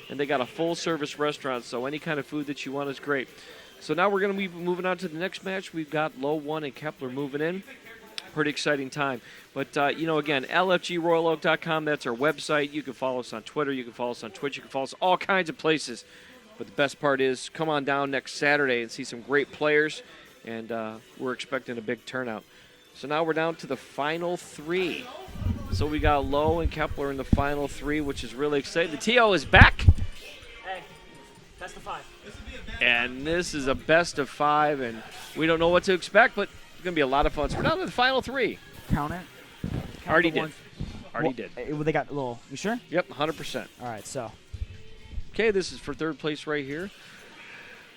and they got a full-service restaurant, so any kind of food that you want is great. So now we're going to be moving on to the next match. We've got LOE1 and Kepler moving in. Pretty exciting time. But, again, lfgroyaloak.com, that's our website. You can follow us on Twitter. You can follow us on Twitch. You can follow us all kinds of places. But the best part is come on down next Saturday and see some great players, and we're expecting a big turnout. So now we're down to the final 3. So we got Lowe and Kepler in the final 3, which is really exciting. The TO is back. Hey, best of 5. And this is a best of 5, and we don't know what to expect, but it's going to be a lot of fun. So we're down to the final 3. Count it. Already did. Already did. They got a little. You sure? Yep, 100%. All right, so. Okay, this is for third place right here.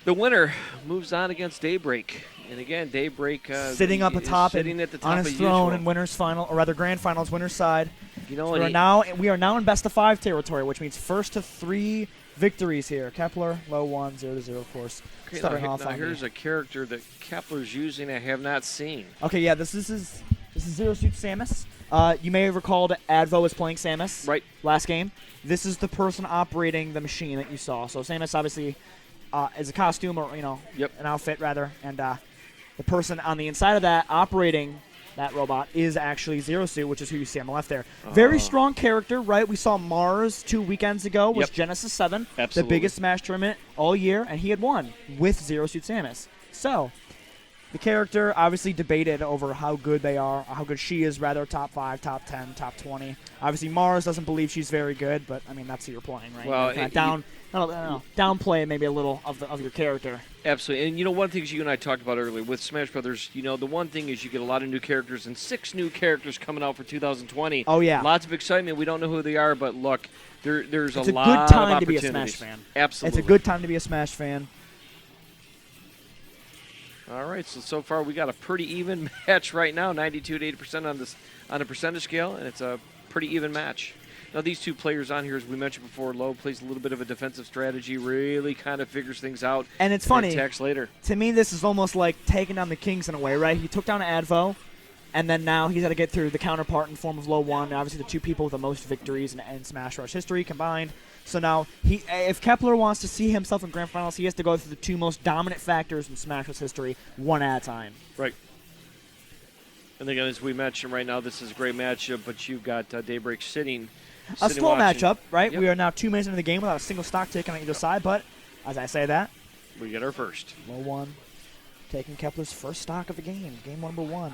The winner moves on against Daybreak. And again, Daybreak sitting up atop, sitting at the top on of his throne usual. in winners final, or rather grand finals, winners side. You know, So we are now in best of 5 territory, which means first to 3 victories here. Kepler, LOE1, 0-0, of course. Okay, starting off now on here's a character that Kepler's using I have not seen. Okay, yeah, this is Zero Suit Samus. You may have recalled Advo was playing Samus last game. This is the person operating the machine that you saw. So Samus obviously is a costume, or an outfit rather, and the person on the inside of that operating that robot is actually Zero Suit, which is who you see on the left there. Very strong character, right? We saw Mars 2 weekends ago, was Genesis 7, the biggest Smash tournament all year, and he had won with Zero Suit Samus. So the character obviously debated over how good they are, how good she is, rather top 5, top 10, top 20. Obviously, Mars doesn't believe she's very good, but I mean that's who you're playing, right? Well, downplay maybe a little of your character. Absolutely, and one of the things you and I talked about earlier with Smash Brothers, the one thing is you get a lot of new characters and 6 new characters coming out for 2020. Oh yeah, lots of excitement. We don't know who they are, but look, there's it's a lot of good time to be a opportunities. Smash fan. Absolutely, it's a good time to be a Smash fan. All right, so far we got a pretty even match right now, 92 to 80% on a percentage scale, and it's a pretty even match. Now these 2 players on here, as we mentioned before, Lowe plays a little bit of a defensive strategy, really kind of figures things out. And it's funny. Attacks later. To me, this is almost like taking down the Kings in a way, right? He took down Advo, and then now he's got to get through the counterpart in form of LOE1, obviously the 2 people with the most victories in Smash Bros. History combined. So now, if Kepler wants to see himself in Grand Finals, he has to go through the 2 most dominant factors in Smash Bros. History, one at a time. Right. And again, as we mentioned right now, this is a great matchup, but you've got Daybreak sitting a slow watching. matchup, right? Yep. We are now 2 minutes into the game without a single stock taken on either side, but as I say that, we get our first. LOE1 taking Kepler's first stock of the game, game number 1.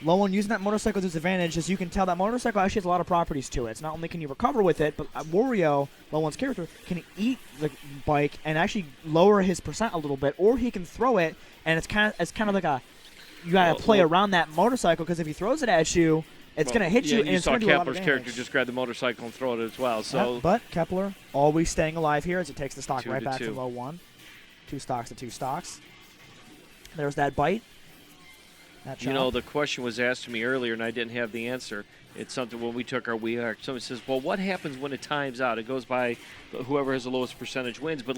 LOE1 using that motorcycle to his advantage. As you can tell, that motorcycle actually has a lot of properties to it. It's not only can you recover with it, but Wario, LOE1's character, can eat the bike and actually lower his percent a little bit, or he can throw it, and it's kind of like a you gotta play around that motorcycle, because if he throws it at you, it's gonna hit you. And you it's saw gonna do a lot of Kepler's damage. character just grab the motorcycle and throw it as well. So, but Kepler always staying alive here as it takes the stock 2 right to back 2. to LOE1. 2 stocks to 2 stocks. There's that bite. The question was asked to me earlier, and I didn't have the answer. It's something when we took our Wii, someone says, well, what happens when it times out? It goes by whoever has the lowest percentage wins. But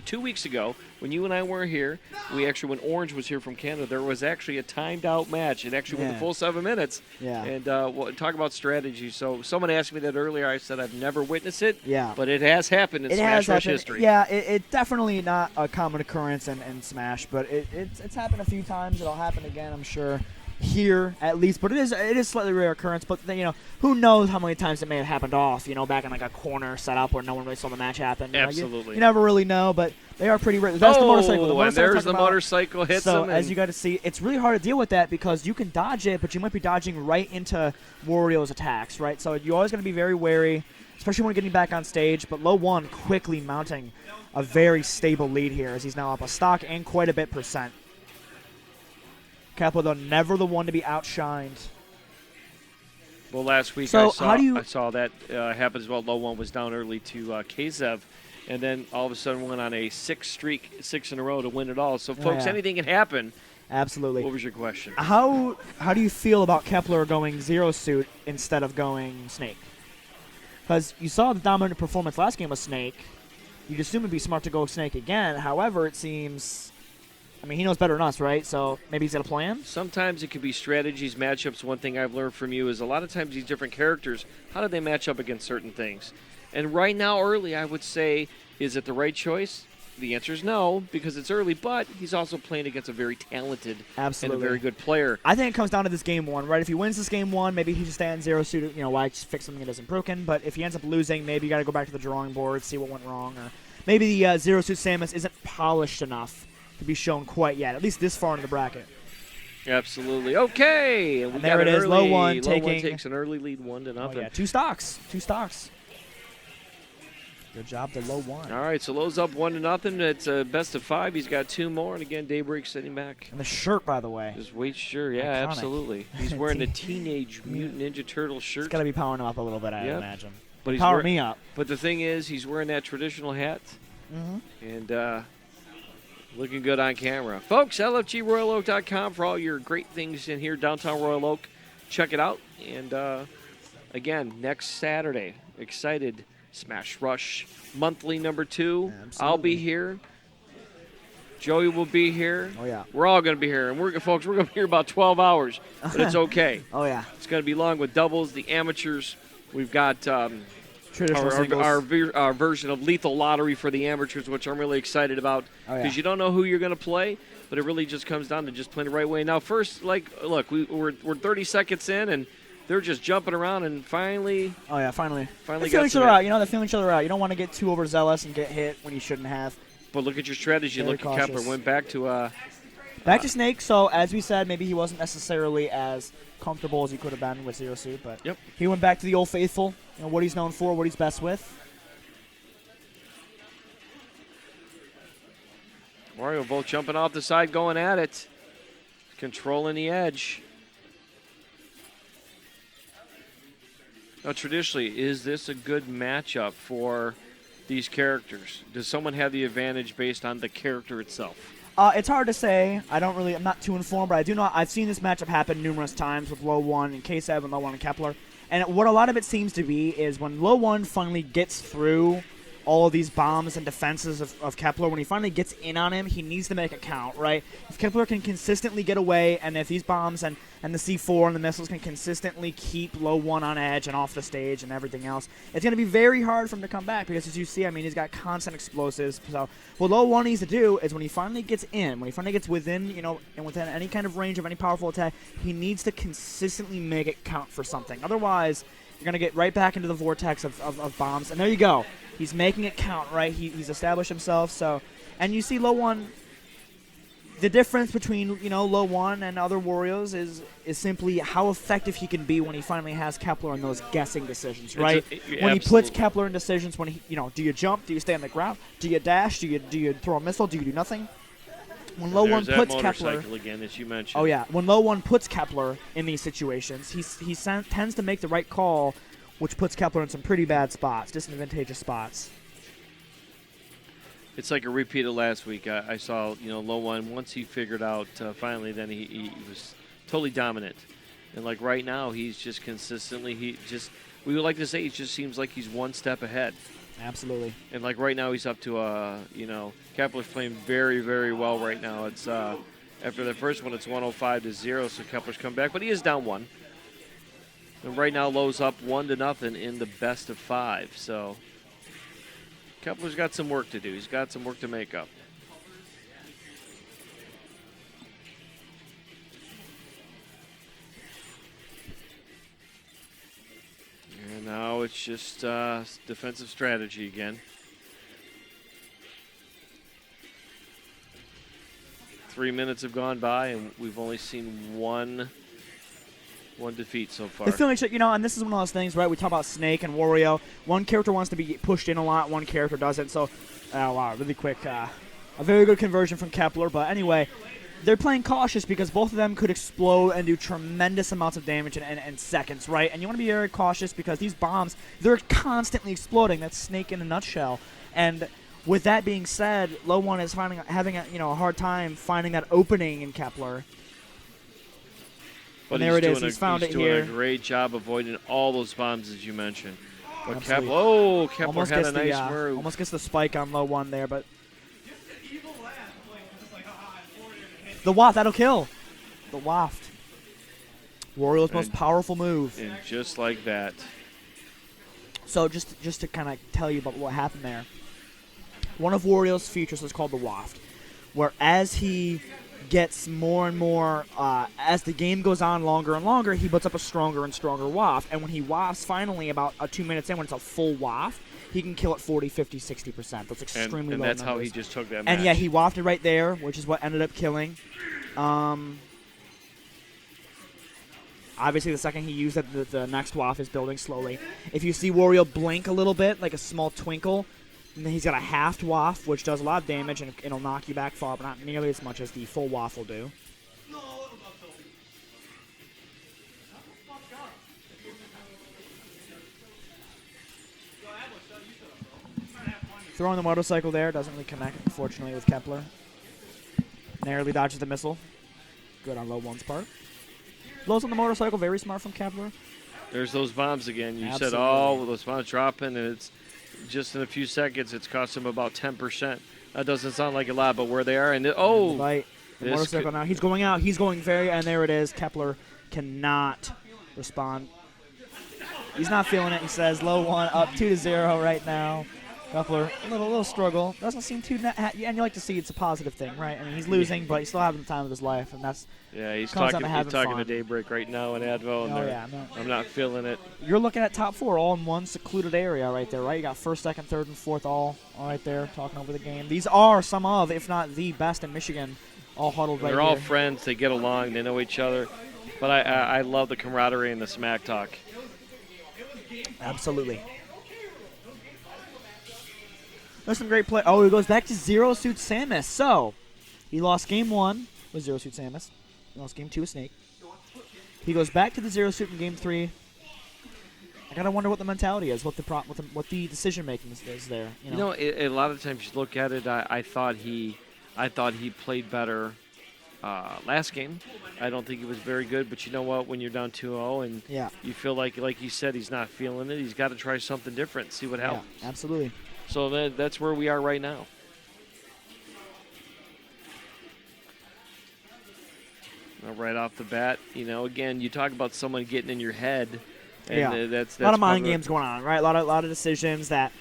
2 weeks ago, when you and I were here, when Orange was here from Canada, there was actually a timed out match. It actually went the full 7 minutes. Yeah. And talk about strategy. So someone asked me that earlier. I said I've never witnessed it. Yeah. But it has happened in Smash Bros. History. Yeah, it's definitely not a common occurrence in Smash, but it's happened a few times. It'll happen again, I'm sure. Here at least, but it is slightly rare occurrence. But then, who knows how many times it may have happened off, back in like a corner setup where no one really saw the match happen. Absolutely. You never really know, but they are pretty rare. That's the motorcycle. And there's the motorcycle hits so him. As you got to see, it's really hard to deal with that because you can dodge it, but you might be dodging right into Wario's attacks, right? So you're always going to be very wary, especially when getting back on stage. But LOE1 quickly mounting a very stable lead here as he's now up a stock and quite a bit percent. Kepler, though, never the one to be outshined. Well, last week so I saw that happen as well. LOE1 was down early to Kzev, and then all of a sudden went on a 6 in a row to win it all. So, folks, anything can happen. Absolutely. What was your question? How do you feel about Kepler going Zero Suit instead of going Snake? Because you saw the dominant performance last game with Snake. You'd assume it'd be smart to go Snake again. However, it seems I mean, he knows better than us, right? So maybe he's got a plan? Sometimes it could be strategies, matchups. One thing I've learned from you is a lot of times these different characters, how do they match up against certain things? And right now, early, I would say, is it the right choice? The answer is no, because it's early, but he's also playing against a very talented and a very good player. I think it comes down to this game one, right? If he wins this game one, maybe he should stay on 0 suit, why just fix something that isn't broken. But if he ends up losing, maybe you got to go back to the drawing board, see what went wrong. Or maybe the 0 suit Samus isn't polished enough to be shown quite yet, at least this far into the bracket. Absolutely. Okay. And there it is. LOE1 takes an early lead 1-0. Oh, yeah. Two stocks. Good job to LOE1. All right, so Lowe's up 1-0. It's a best of 5. He's got 2 more, and again, Daybreak sitting back. And the shirt, by the way. His weight shirt, yeah, Iconic. Absolutely. He's wearing a Teenage Mutant Ninja Turtle shirt. It's got to be powering him up a little bit, I imagine. But power me up. But the thing is, he's wearing that traditional hat, and looking good on camera. Folks, LFGRoyalOak.com for all your great things in here, downtown Royal Oak. Check it out. And, again, next Saturday, excited Smash Rush monthly number 2. Absolutely. I'll be here. Joey will be here. Oh, yeah. We're all going to be here. And we're going to be here about 12 hours, but it's okay. Oh, yeah. It's going to be long with doubles, the amateurs. We've got our version of Lethal Lottery for the amateurs, which I'm really excited about because you don't know who you're going to play, but it really just comes down to just playing the right way. Now, first, look, we're 30 seconds in, and they're just jumping around, and finally. Oh, yeah, finally. Finally they're feeling got each other out. They're feeling each other out. You don't want to get too overzealous and get hit when you shouldn't have. But look at your strategy. Very Look at cautious. Kepler. Went back to back to Snake. So, as we said, maybe he wasn't necessarily as comfortable as he could have been with Zero Suit, but he went back to the old faithful, what he's known for, what he's best with. Wario both jumping off the side, going at it. Controlling the edge. Now, traditionally, is this a good matchup for these characters? Does someone have the advantage based on the character itself? It's hard to say. I'm not too informed, but I do know I've seen this matchup happen numerous times with LOE1 and K7, LOE1 and Kepler. And what a lot of it seems to be is when LOE1 finally gets through all of these bombs and defenses of Kepler, when he finally gets in on him, he needs to make it count, right? If Kepler can consistently get away, and if these bombs and the C4 and the missiles can consistently keep LOE1 on edge and off the stage and everything else, it's going to be very hard for him to come back because, as you see, he's got constant explosives. So what LOE1 needs to do is when he finally gets in, when he finally gets within, and within any kind of range of any powerful attack, he needs to consistently make it count for something. Otherwise, you're going to get right back into the vortex of bombs. And there you go. He's making it count, right? He's established himself. So, and you see LOE1, the difference between, LOE1 and other Warriors is simply how effective he can be when he finally has Kepler in those guessing decisions, right? When he puts Kepler in decisions, when he, do you jump? Do you stay on the ground? Do you dash? Do you throw a missile? Do you do nothing? When LOE1 puts Kepler again, as you mentioned. Oh yeah, when LOE1 puts Kepler in these situations, he tends to make the right call, which puts Kepler in some pretty bad spots, disadvantageous spots. It's like a repeat of last week. I saw, LOE1, once he figured out finally, then he was totally dominant. And like right now, he's just consistently, we would like to say, he just seems like he's one step ahead. Absolutely. And like right now, he's up to, Kepler's playing very, very well right now. It's after the first one, it's 105-0, so Kepler's come back, but he is down 1. And right now, Lowe's up 1-0 in the best of 5. So Kepler's got some work to do. He's got some work to make up. And now it's just defensive strategy again. 3 minutes have gone by, and we've only seen one defeat so far. They feel like, and this is one of those things, right? We talk about Snake and Wario. One character wants to be pushed in a lot, one character doesn't. So, wow, really quick. A very good conversion from Kepler. But anyway, they're playing cautious because both of them could explode and do tremendous amounts of damage in seconds, right? And you want to be very cautious because these bombs, they're constantly exploding. That's Snake in a nutshell. And with that being said, LOE1 is having a hard time finding that opening in Kepler. But there it is. He's found it here. He's doing a great job avoiding all those bombs, as you mentioned. But Kepler almost had gets a nice move. Almost gets the spike on LOE1 there, but The waft, that'll kill. The waft. Wario's most powerful move. And just like that. So just to kind of tell you about what happened there. One of Wario's features is called the waft, where as he gets more and more, as the game goes on longer and longer, he puts up a stronger and stronger waft. And when he wafts finally about 2 minutes in, when it's a full waft, he can kill at 40, 50, 60%. That's extremely low and that's numbers. how he just took that match. And yeah, he wafted right there, which is what ended up killing. Obviously, the second he used it, the next waft is building slowly. If you see Wario blink a little bit, like a small twinkle, and then he's got a halved waft, which does a lot of damage, and it'll knock you back far, but not nearly as much as the full waft will do. Throwing the motorcycle there doesn't really connect, unfortunately, with Kepler. Narrowly dodges the missile. Good on LOE1's part. Blows on the motorcycle, very smart from Kepler. There's those bombs again. You said, those bombs dropping, and it's just in a few seconds, it's cost him about 10%. That doesn't sound like a lot, but where they are, and the motorcycle now. He's going out. He's going and there it is. Kepler cannot respond. He's not feeling it. He says, LOE1 up 2-0 right now. Kepler, a little struggle. Doesn't seem too, and you like to see it's a positive thing, right? I mean, he's losing, but he's still having the time of his life, and that's he's talking to Daybreak right now in Advo, and I'm not feeling it. You're looking at top 4 all in one secluded area right there, right? You got first, second, third, and fourth all right there talking over the game. These are some of, if not the best in Michigan, all huddled right here. They're all friends. They get along. They know each other. But I love the camaraderie and the smack talk. Absolutely. There's some great play. Oh, he goes back to Zero Suit Samus. So, he lost game 1 with Zero Suit Samus. He lost game 2 with Snake. He goes back to the Zero Suit in game 3. I gotta wonder what the mentality is, what the decision making is there. You know, a lot of times you look at it. I thought he played better last game. I don't think he was very good, but you know what? When you're down 2-0 and you feel like you said, he's not feeling it. He's got to try something different, see what helps. Absolutely. So that's where we are right now. Right off the bat, again, you talk about someone getting in your head. And that's a lot of mind games going on, right? A lot of decisions that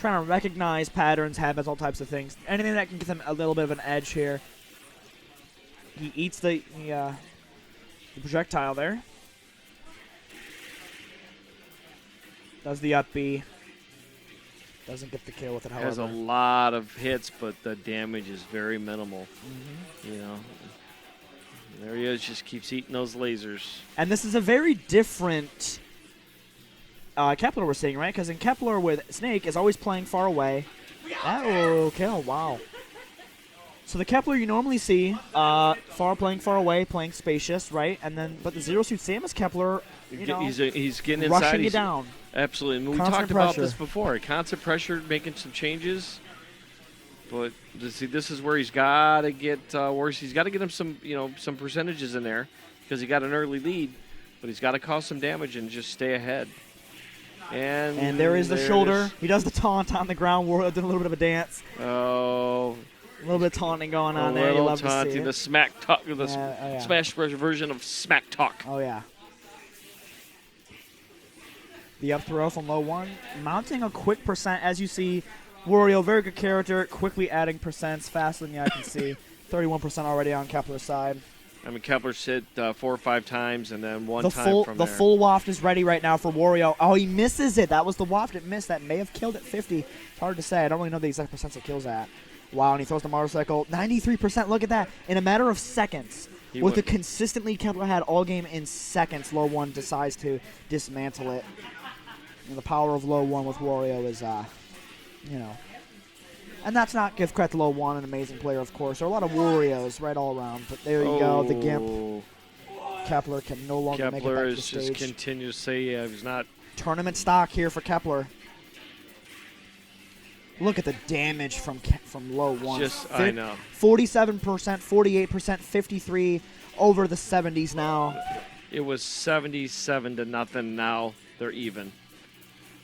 trying to recognize patterns, habits, all types of things. Anything that can give them a little bit of an edge here. He eats the projectile there. Does the up B. Doesn't get the kill with it, however. Has a lot of hits, but the damage is very minimal. There he is, just keeps eating those lasers. And this is a very different Kepler we're seeing, right? Because in Kepler with Snake is always playing far away. That will kill, wow. So the Kepler you normally see, playing far away, playing spacious, right? But the Zero Suit Samus Kepler, he's getting inside. Rushing you down. Absolutely. And we talked about this before. Constant pressure, making some changes. But this is where he's got to get worse. He's got to get him some percentages in there because he got an early lead. But he's got to cause some damage and just stay ahead. And there is the shoulder. He does the taunt on the ground. Wario did a little bit of a dance. Oh. A little bit of taunting going on there. You love to see it. The smack talk, the Smash Bros. Version of smack talk. Oh, yeah. The up throw from LOE1, mounting a quick percent. As you see, Wario, very good character, quickly adding percents faster than the eye can see. 31% already on Kepler's side. I mean, Kepler's hit 4 or 5 times and then one time from there. The full waft is ready right now for Wario. Oh, he misses it. That was the waft it missed. That may have killed at 50. It's hard to say. I don't really know the exact percents it kills at. Wow, and he throws the motorcycle. 93%. Look at that. In a matter of seconds. With the consistently Kepler had all game in seconds, LOE1 decides to dismantle it. And the power of LOE1 with Wario is, and that's not give credit to LOE1, an amazing player, of course. There are a lot of Warios right all around, but there you go, the Gimp. Kepler can no longer make it back to the stage. Kepler just continues to say he's not. Tournament stock here for Kepler. Look at the damage from LOE1. I know. 47%, 48%, 53 over the 70s now. It was 77-0. Now they're even.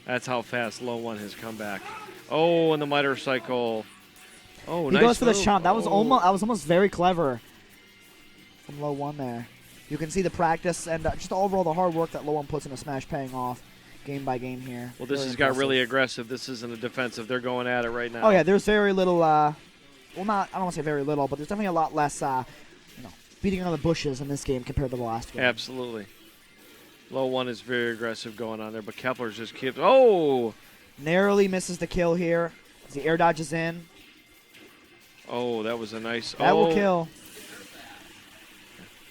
That's how fast LOE1 has come back. Oh, and the motorcycle. Oh, he goes for the chomp. That was almost very clever. from LOE1 there. You can see the practice and just overall the hard work that LOE1 puts into Smash paying off game by game here. Well, this has got really aggressive. This isn't a defensive. They're going at it right now. Oh, yeah, there's very little, well, not, I don't want to say very little, but there's definitely a lot less, beating on the bushes in this game compared to the last game. Absolutely. LOE1 is very aggressive going on there, but Kepler just keeps, oh! Narrowly misses the kill here as the air dodges in. Oh, that was a nice, That will kill.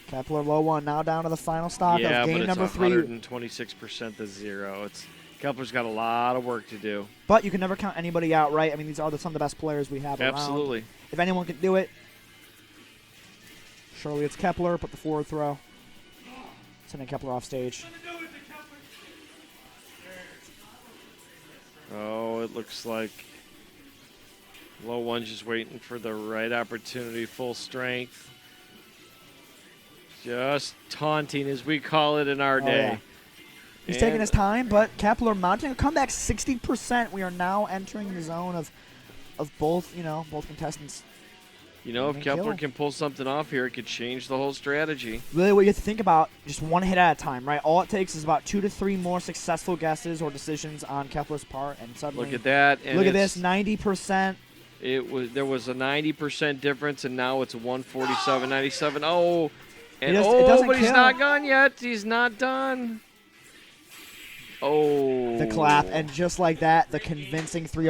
Kepler LOE1 now down to the final stock of game number 3. 126% to 0. Kepler's got a lot of work to do. But you can never count anybody out, right? I mean, these are some of the best players we have Absolutely. around. If anyone can do it, surely it's Kepler. Put the forward throw. Sending Kepler off stage. Oh, it looks like LOE1's just waiting for the right opportunity, full strength. Just taunting, as we call it in our day. Yeah. He's taking his time, but Kepler mounting a comeback 60%. We are now entering the zone of both, both contestants. If Kepler can pull something off here, it could change the whole strategy. Really, what you have to think about, just one hit at a time, right? All it takes is about 2 to 3 more successful guesses or decisions on Kepler's part, and suddenly look at that. And look at this, 90%. There was a 90% difference, and now it's a 147.97. Oh, and but he's not gone yet. He's not done. Oh, the clap, and just like that, the convincing 3-0.